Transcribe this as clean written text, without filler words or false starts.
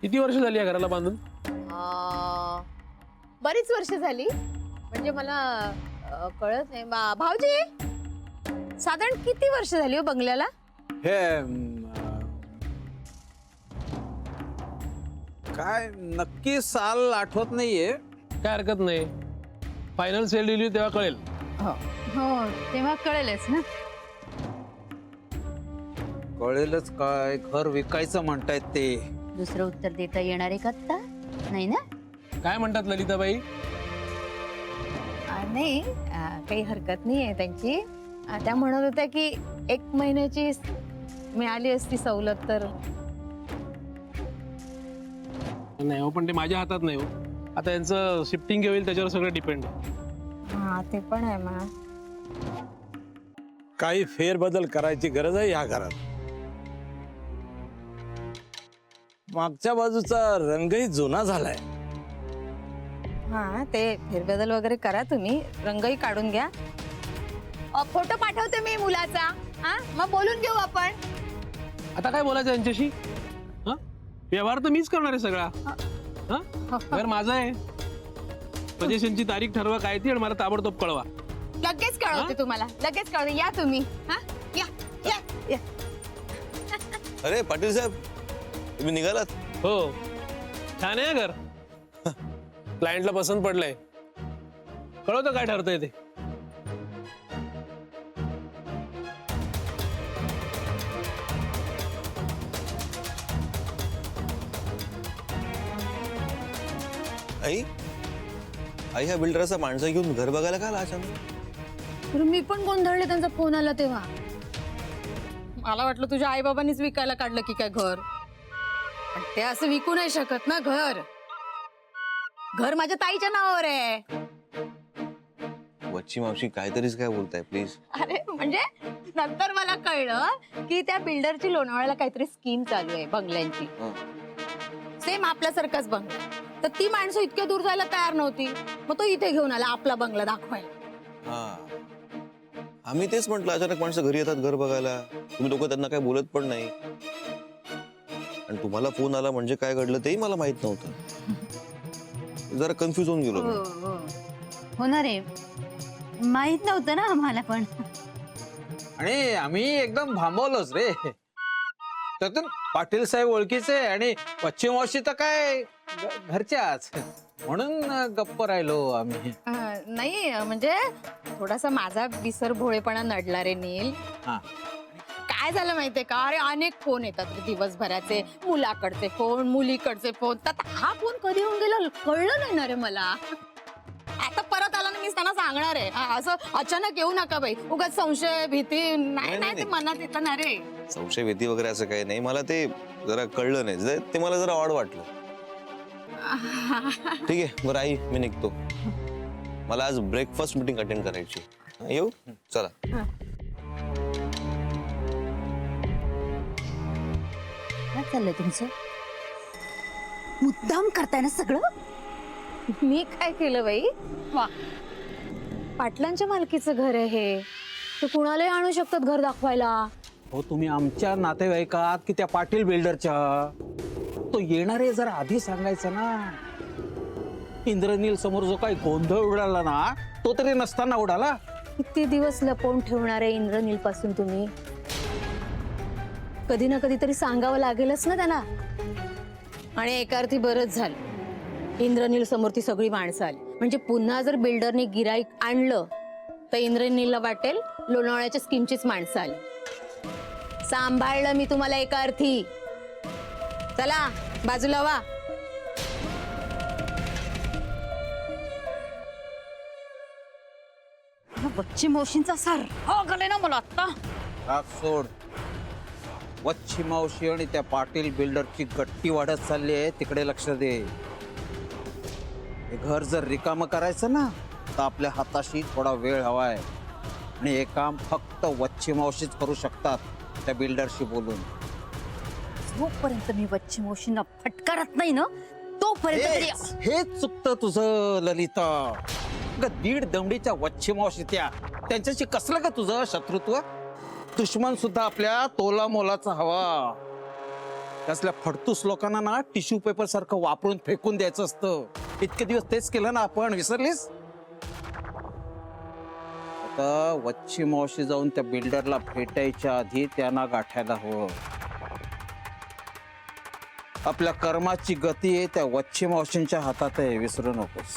किती वर्ष झाली या घराला बांधून? बरीच वर्ष झाली, म्हणजे मला कळत नाही. भाऊजी, साधारण किती वर्ष झाली हो बंगल्याला? हे काय नक्की साल आठवत नाहीये. काय हरकत नाही, फायनल सेल दिली तेव्हा कळेल. हो, तेव्हा कळेलच ना. कळेलच काय, घर विकायचं म्हणतायत ते. दुसरं उत्तर देता येणार आहे का आता? नाही ना? काय म्हणतात ललिताबाई? नाही, काही हरकत नाही आहे त्यांची. त्या म्हणत होत्या की 1 महिन्याची मिळाली असती सवलत तर. नाही हो, पण ते माझ्या हातात नाही हो. आता यांचं शिफ्टिंग होईल त्याच्यावर सगळं डिपेंड. हा, ते पण आहे मा. काही फेरबदल करायची गरज आहे या घरात. मागच्या बाजूचा रंगही जुना झालाय. हा, ते फेरबदल वगैरे करा तुम्ही, रंगही काढून घ्या. फोटो पाठवते मी मुलाचा. हा, मग बोलून घेऊ आपण. आता काय बोलायचं यांच्याशी? हा, व्यवहार तर मीच करणार आहे सगळा. हा, घर माझं आहे. पोझिशनची तारीख ठरवा काय ती, आणि मला ताबडतोब कळवा. लगेच कळवते तुम्हाला, लगेच कळवते. या तुम्ही. हा, या या या. अरे पाटील साहेब, तुम्ही निघालात? हो, छान आहे घर. क्लायंटला पसंत पडलंय. कळवतं काय ठरतंय ते. आई आई ह्या बिल्डरचा माणसं घेऊन घर बघायला का आला अचानक? तर मी पण गोंधळले त्यांचा फोन आला तेव्हा. मला वाटलं तुझ्या आई बाबांनीच विकायला काढलं की काय घर. पण ते असं विकू नाही शकत ना घर. घर माझ्या ताईच्या नावावर आहे. वच्ची मावशी काहीतरीच काय बोलताय प्लीज. अरे म्हणजे नंतर मला कळलं की त्या बिल्डरची लोणावळ्याला काहीतरी स्कीम चालू आहे बंगल्यांची. सेम आपल्यासारखाच बंगला. तर ती माणसं इतक्या दूर जायला तयार नव्हती, मग तो इथे घेऊन आला आपला बंगला दाखवायला. हा, आम्ही तेच म्हंटल, अचानक माणसं घरी येतात घर बघायला, तुम्ही लोक त्यांना काय बोलत पण नाही. आणि तुम्हाला फोन आला म्हणजे काय घडलं तेही मला माहित नव्हतं. जरा कन्फ्युज होऊन गेलो मी. होणार आहे, माहित नव्हतं ना आम्हाला पण. आणि आम्ही एकदम भांबवलोच रे. त्यातून पाटील साहेब ओळखीचे आणि पश्चिम मावशी तर काय घरच्याच, म्हणून गप्प राहिलो आम्ही. नाही म्हणजे थोडासा माझा विसर भोळेपणा नडला रे नील. हा, काय झालं माहितीये का, अरे अनेक फोन येतात रे दिवसभराचे. मुलाकडचे फोन, मुलीकडचे फोन. तर हा फोन कधी येऊन गेला कळलं नाही ना रे मला. आता परत आला ना मी त्यांना सांगणार आहे, असं अचानक येऊ नका बाई, उगाच संशय भीती. नाही नाही, ते मनात येतं ना रे. संशय भीती वगैरे असं काही नाही. मला ते जरा कळलं नाही, ते मला जरा ऑड वाटलं. ठीक आहे बरं आई, मी निघतो. मला आज ब्रेकफास्ट मीटिंग अटेंड करायची. येऊ? चला. काय चाललंय तुमचं? मुद्दाम करताय ना सगळं? मी काय केलं बाई? वा, पाटलांच्या मालकीचं घर आहे हे. ते कुणालाही आणू शकतात घर दाखवायला. हो, तुम्ही आमच्या नातेवाईकात की त्या पाटील बिल्डरच्या? तो येणारे जरा आधी सांगायचं ना. इंद्रनील समोर जो काही गोंधळ उडाला ना, तो तरी नसताना उडाला. किती दिवस लपवून ठेवणार आहे इंद्रनील पासून तुम्ही? कधी ना कधी तरी सांगावं लागेलच ना त्यांना. आणि एका अर्थी बरंच झालं इंद्रनील समोर ती सगळी माणसं आली. म्हणजे पुन्हा जर बिल्डरने गिराईक आणलं तर इंद्रनीलला वाटेल लोणावळ्याच्या स्कीमचीच माणसं आली. सांभाळलं मी तुम्हाला एका अर्थी. चला बाजूला वा. बच्ची मावशींचा असा राग आलाय ना मला आता. राग सोड. वच्छी मावशी आणि त्या पाटील बिल्डरची गट्टी वाढत चालली आहे, तिकडे लक्ष दे. हे घर जर रिकामं करायचं ना, तर आपल्या हाताशी थोडा वेळ हवाय. आणि हे काम फक्त वच्छी मावशीच करू शकतात, त्या बिल्डरशी बोलून. जोपर्यंत मी बच्ची मावशींना फटकारत नाही ना, तोपर्यंत तरी. हेच चुकतं तुझं ललिता. दीड दमडीच्या वच्छी मावशी त्यांच्याशी कसलं का तुझं शत्रुत्व? दुश्मन सुद्धा आपल्या तोला मोलाचा हवा. कसल्या फडतूस लोकांना ना टिश्यू पेपर सारखं वापरून फेकून द्यायचं असतं. इतके दिवस तेच केलं ना आपण, विसरलीस? आता वच्छी मावशी जाऊन त्या बिल्डरला भेटायच्या आधी त्यांना गाठायला हवं. आपल्या कर्माची गती आहे त्या वच्छी मावशींच्या हातात आहे, विसरू नकोस.